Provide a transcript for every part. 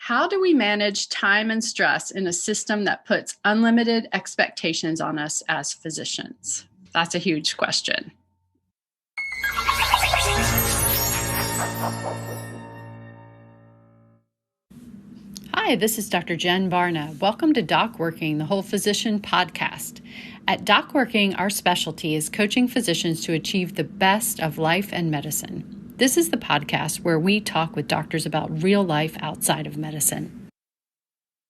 How do we manage time and stress in a system that puts unlimited expectations on us as physicians? That's a huge question. Hi, this is Dr. Jen Barna. Welcome to DocWorking, the Whole Physician podcast. At DocWorking, our specialty is coaching physicians to achieve the best of life and medicine. This is the podcast where we talk with doctors about real life outside of medicine.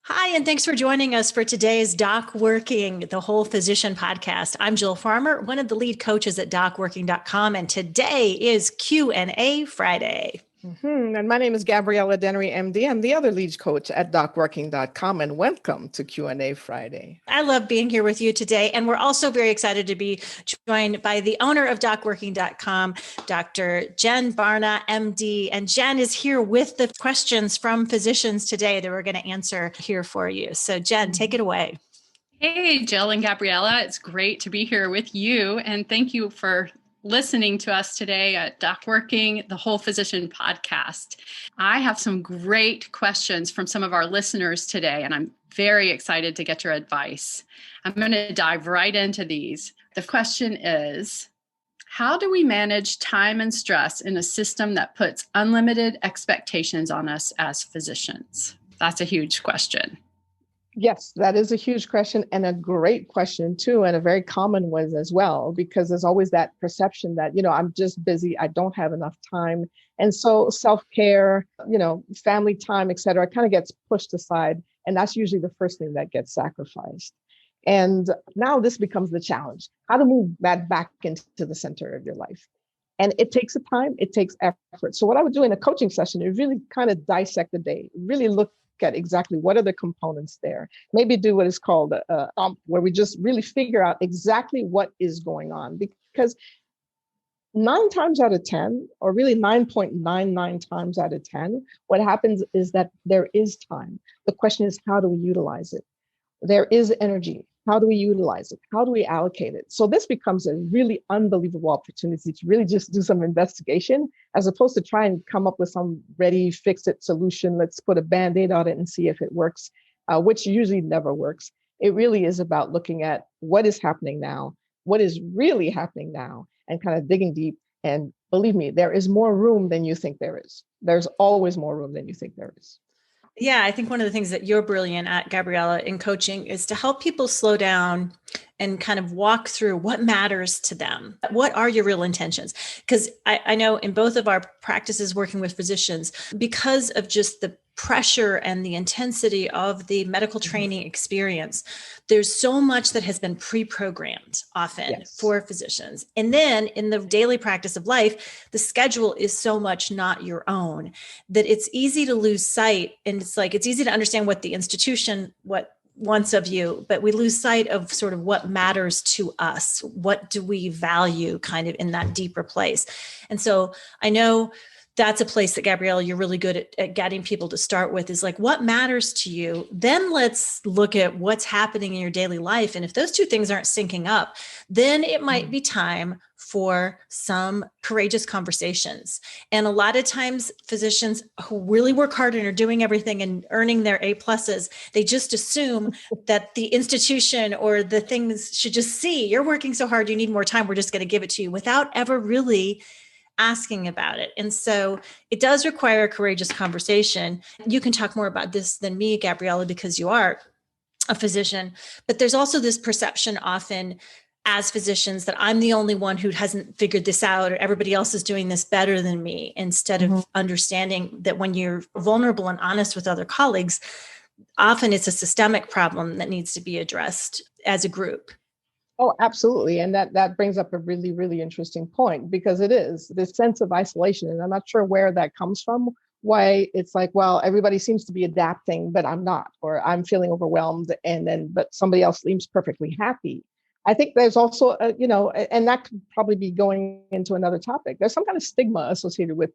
Hi, and thanks for joining us for today's DocWorking, the Whole Physician podcast. I'm Jill Farmer, one of the lead coaches at DocWorking.com, and today is Q&A Friday. And my name is Gabriella Dennery, MD. I'm the other lead coach at DocWorking.com, and welcome to Q&A Friday. I love being here with you today, and we're also very excited to be joined by the owner of DocWorking.com, Dr. Jen Barna, MD. And Jen is here with the questions from physicians today that we're going to answer here for you. So Jen, take it away. Hey, Jill and Gabriella. It's great to be here with you, and thank you for listening to us today at DocWorking, the Whole Physician podcast. I have some great questions from some of our listeners today, and I'm very excited to get your advice. I'm going to dive right into these. The question is, how do we manage time and stress in a system that puts unlimited expectations on us as physicians? That's a huge question. Yes, that is a huge question and a great question too, and a very common one as well, because there's always that perception that, I'm just busy, I don't have enough time. And so self-care, family time, et cetera, kind of gets pushed aside. And that's usually the first thing that gets sacrificed. And now this becomes the challenge, how to move that back into the center of your life. And it takes time, it takes effort. So what I would do in a coaching session is really kind of dissect the day, really look at exactly what are the components there. Maybe do what is called a where we just really figure out exactly what is going on. Because 9 times out of 10, or really 9.99 times out of 10, what happens is that there is time. The question is, how do we utilize it? There is energy. How do we utilize it? How do we allocate it? So this becomes a really unbelievable opportunity to really just do some investigation, as opposed to try and come up with some ready, fix-it solution. Let's put a Band-Aid on it and see if it works, which usually never works. It really is about looking at what is happening now, what is really happening now, and kind of digging deep. And believe me, there is more room than you think there is. There's always more room than you think there is. Yeah, I think one of the things that you're brilliant at, Gabriella, in coaching is to help people slow down and kind of walk through what matters to them. What are your real intentions? Because I know in both of our practices working with physicians, because of just the pressure and the intensity of the medical training experience, there's so much that has been pre-programmed often for physicians. And then in the daily practice of life, the schedule is so much not your own that it's easy to lose sight. And it's easy to understand what the institution, what wants of you, but we lose sight of sort of what matters to us. What do we value kind of in that deeper place? And so I know that's a place that, Gabriella, you're really good at getting people to start with, is like, what matters to you? Then let's look at what's happening in your daily life. And if those two things aren't syncing up, then it might be time for some courageous conversations. And a lot of times physicians who really work hard and are doing everything and earning their A+, they just assume that the institution or the things should just see, you're working so hard, you need more time, we're just going to give it to you, without ever really asking about it. And so it does require a courageous conversation. You can talk more about this than me, Gabriella, because you are a physician, but there's also this perception often as physicians that I'm the only one who hasn't figured this out, or everybody else is doing this better than me, instead of understanding that when you're vulnerable and honest with other colleagues, often it's a systemic problem that needs to be addressed as a group. Oh, absolutely. And that brings up a really, really interesting point, because it is this sense of isolation. And I'm not sure where that comes from, why it's like, well, everybody seems to be adapting, but I'm not, or I'm feeling overwhelmed. But somebody else seems perfectly happy. I think there's also, and that could probably be going into another topic. There's some kind of stigma associated with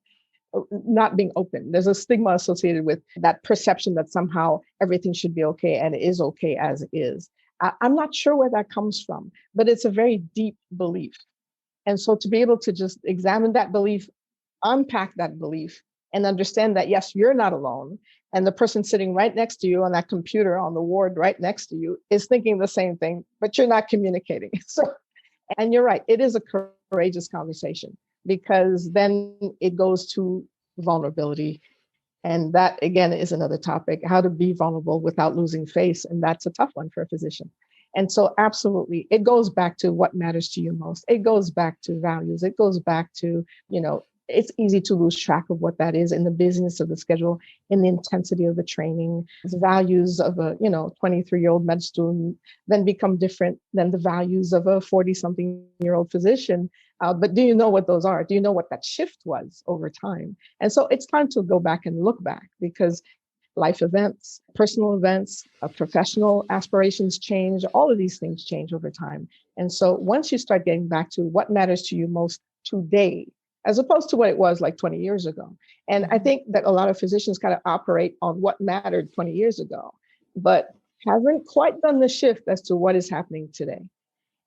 not being open. There's a stigma associated with that perception that somehow everything should be okay and it is okay as is. I'm not sure where that comes from, but it's a very deep belief. And so to be able to just examine that belief, unpack that belief, and understand that, yes, you're not alone. And the person sitting right next to you on that computer on the ward right next to you is thinking the same thing, but you're not communicating. So, and you're right, it is a courageous conversation, because then it goes to vulnerability. And that, again, is another topic, how to be vulnerable without losing face. And that's a tough one for a physician. And so absolutely, it goes back to what matters to you most. It goes back to values. It goes back to, it's easy to lose track of what that is in the busyness of the schedule, in the intensity of the training. The values of a, 23-year-old med student then become different than the values of a 40-something-year-old physician. But do you know what those are? Do you know what that shift was over time? And so it's time to go back and look back, because life events, personal events, professional aspirations change. All of these things change over time. And so once you start getting back to what matters to you most today, as opposed to what it was like 20 years ago. And I think that a lot of physicians kind of operate on what mattered 20 years ago, but haven't quite done the shift as to what is happening today.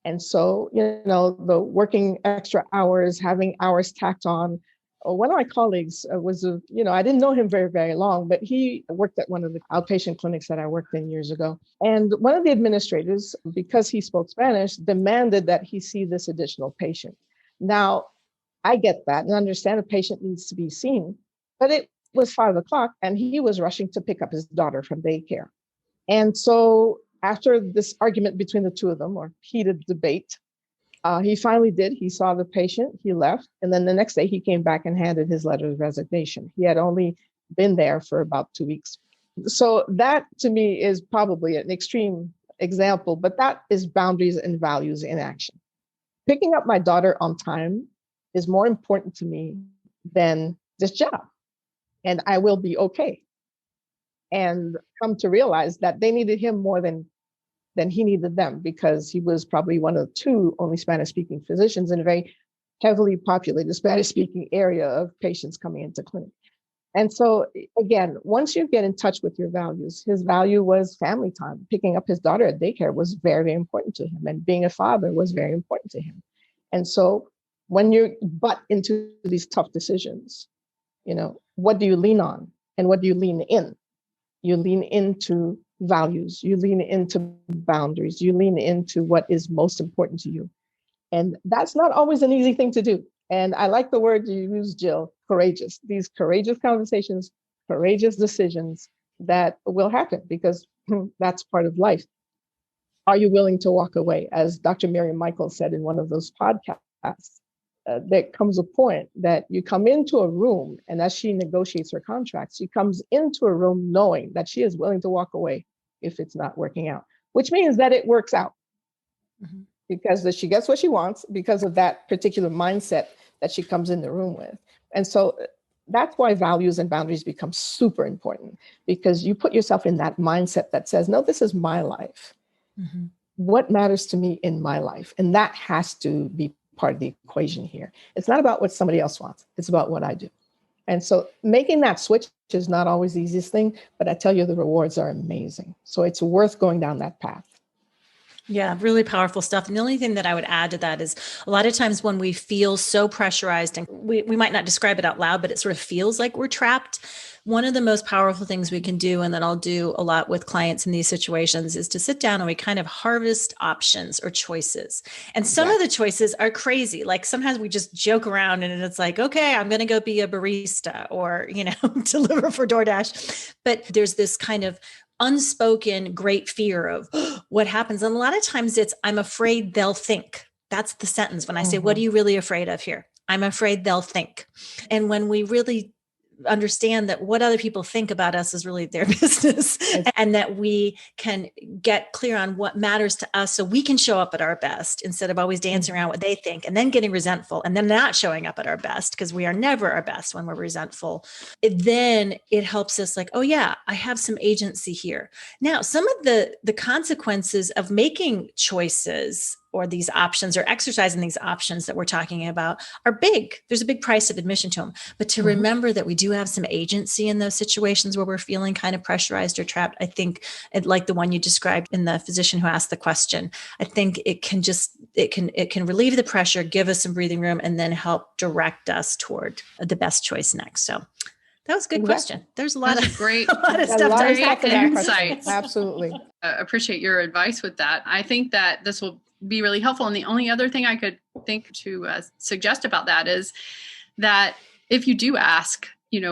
And so, the working extra hours, having hours tacked on. One of my colleagues was, I didn't know him very, very long, but he worked at one of the outpatient clinics that I worked in years ago. And one of the administrators, because he spoke Spanish, demanded that he see this additional patient. Now, I get that and understand the patient needs to be seen, but it was 5:00 and he was rushing to pick up his daughter from daycare. And so after this argument between the two of them, or heated debate, he finally did. He saw the patient, he left. And then the next day he came back and handed his letter of resignation. He had only been there for about 2 weeks. So that to me is probably an extreme example, but that is boundaries and values in action. Picking up my daughter on time is more important to me than this job. And I will be okay. And come to realize that they needed him more than he needed them, because he was probably one of the two only Spanish-speaking physicians in a very heavily populated Spanish-speaking area of patients coming into clinic. And so again, once you get in touch with your values, his value was family time. Picking up his daughter at daycare was very, very important to him. And being a father was very important to him. And so when you butt into these tough decisions, what do you lean on and what do you lean in? You lean into values, you lean into boundaries, you lean into what is most important to you. And that's not always an easy thing to do. And I like the word you use, Jill, courageous. These courageous conversations, courageous decisions that will happen, because that's part of life. Are you willing to walk away? As Dr. Miriam Michaels said in one of those podcasts, there comes a point that you come into a room, and as she negotiates her contracts, she comes into a room knowing that she is willing to walk away if it's not working out, which means that it works out. Mm-hmm. Because she gets what she wants because of that particular mindset that she comes in the room with. And so that's why values and boundaries become super important, because you put yourself in that mindset that says, no, this is my life. Mm-hmm. What matters to me in my life? And that has to be part of the equation here. It's not about what somebody else wants. It's about what I do. And so making that switch is not always the easiest thing, but I tell you, the rewards are amazing. So it's worth going down that path. Yeah, really powerful stuff. And the only thing that I would add to that is a lot of times when we feel so pressurized, and we might not describe it out loud, but it sort of feels like we're trapped. One of the most powerful things we can do, and that I'll do a lot with clients in these situations, is to sit down and we kind of harvest options or choices. And some of the choices are crazy. Like sometimes we just joke around and it's like, okay, I'm going to go be a barista or, deliver for DoorDash. But there's this kind of unspoken great fear of what happens. And a lot of times it's, I'm afraid they'll think. That's the sentence when I say, what are you really afraid of here? I'm afraid they'll think. And when we really understand that what other people think about us is really their business, and that we can get clear on what matters to us so we can show up at our best instead of always dancing around what they think and then getting resentful and then not showing up at our best, because we are never our best when we're resentful. Then it helps us like, oh yeah, I have some agency here. Now, some of the consequences of making choices or these options or exercising these options that we're talking about are big. There's a big price of admission to them. But to remember that we do have some agency in those situations where we're feeling kind of pressurized or trapped, I think, like the one you described in the physician who asked the question, I think it can relieve the pressure, give us some breathing room, and then help direct us toward the best choice next. So That was a good question. There's a lot That's of great, a lot of A stuff lot to of unpack stuff in that there. question. Insights. Absolutely. Appreciate your advice with that. I think that this will be really helpful. And the only other thing I could think to suggest about that is that if you do ask,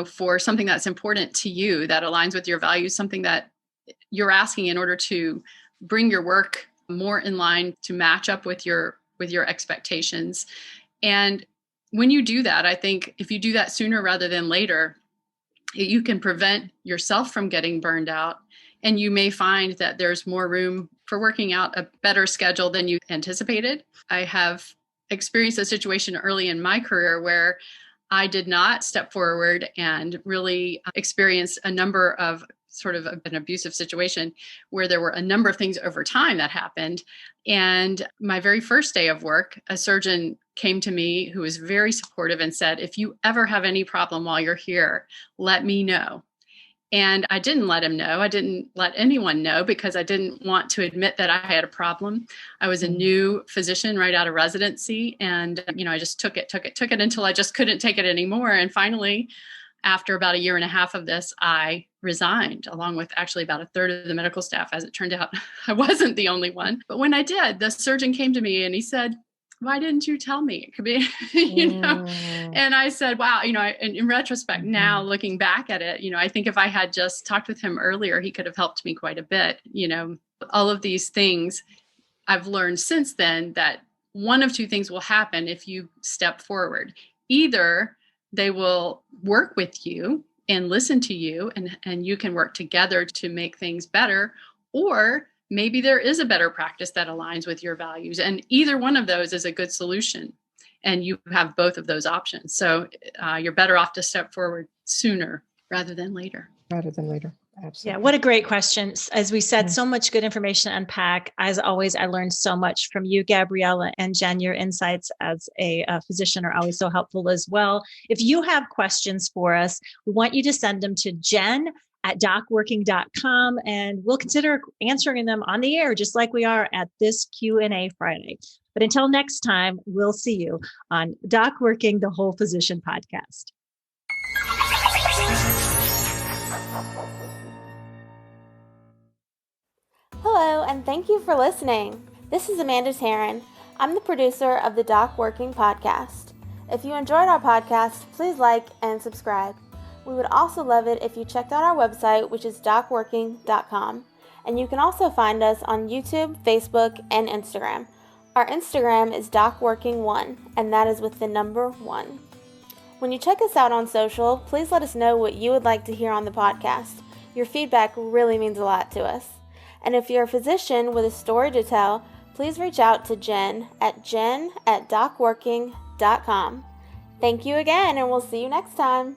for something that's important to you, that aligns with your values, something that you're asking in order to bring your work more in line to match up with your expectations. And when you do that, I think if you do that sooner rather than later, you can prevent yourself from getting burned out. And you may find that there's more room for working out a better schedule than you anticipated. I have experienced a situation early in my career where I did not step forward and really experience a number of sort of an abusive situation where there were a number of things over time that happened. And my very first day of work, a surgeon came to me who was very supportive and said, if you ever have any problem while you're here, let me know. And I didn't let him know. I didn't let anyone know because I didn't want to admit that I had a problem. I was a new physician right out of residency. And, I just took it until I just couldn't take it anymore. And finally, after about a year and a half of this, I resigned, along with actually about a third of the medical staff. As it turned out, I wasn't the only one. But when I did, the surgeon came to me and he said, why didn't you tell me? It could be, And I said, wow, in retrospect, now looking back at it, I think if I had just talked with him earlier, he could have helped me quite a bit. All of these things I've learned since then, that one of two things will happen if you step forward. Either they will work with you and listen to you, and you can work together to make things better, or maybe there is a better practice that aligns with your values. And either one of those is a good solution. And you have both of those options. So you're better off to step forward sooner rather than later. Absolutely. Yeah, what a great question. As we said, so much good information to unpack. As always, I learned so much from you, Gabriella, and Jen. Your insights as a physician are always so helpful as well. If you have questions for us, we want you to send them to jen@docworking.com, and we'll consider answering them on the air, just like we are at this Q&A Friday. But until next time, we'll see you on DocWorking, the Whole Physician Podcast. Hello, and thank you for listening. This is Amanda Taran. I'm the producer of the DocWorking podcast. If you enjoyed our podcast, please like and subscribe. We would also love it if you checked out our website, which is docworking.com. And you can also find us on YouTube, Facebook, and Instagram. Our Instagram is DocWorking1, and that is with the number 1. When you check us out on social, please let us know what you would like to hear on the podcast. Your feedback really means a lot to us. And if you're a physician with a story to tell, please reach out to Jen at jen@docworking.com. Thank you again, and we'll see you next time.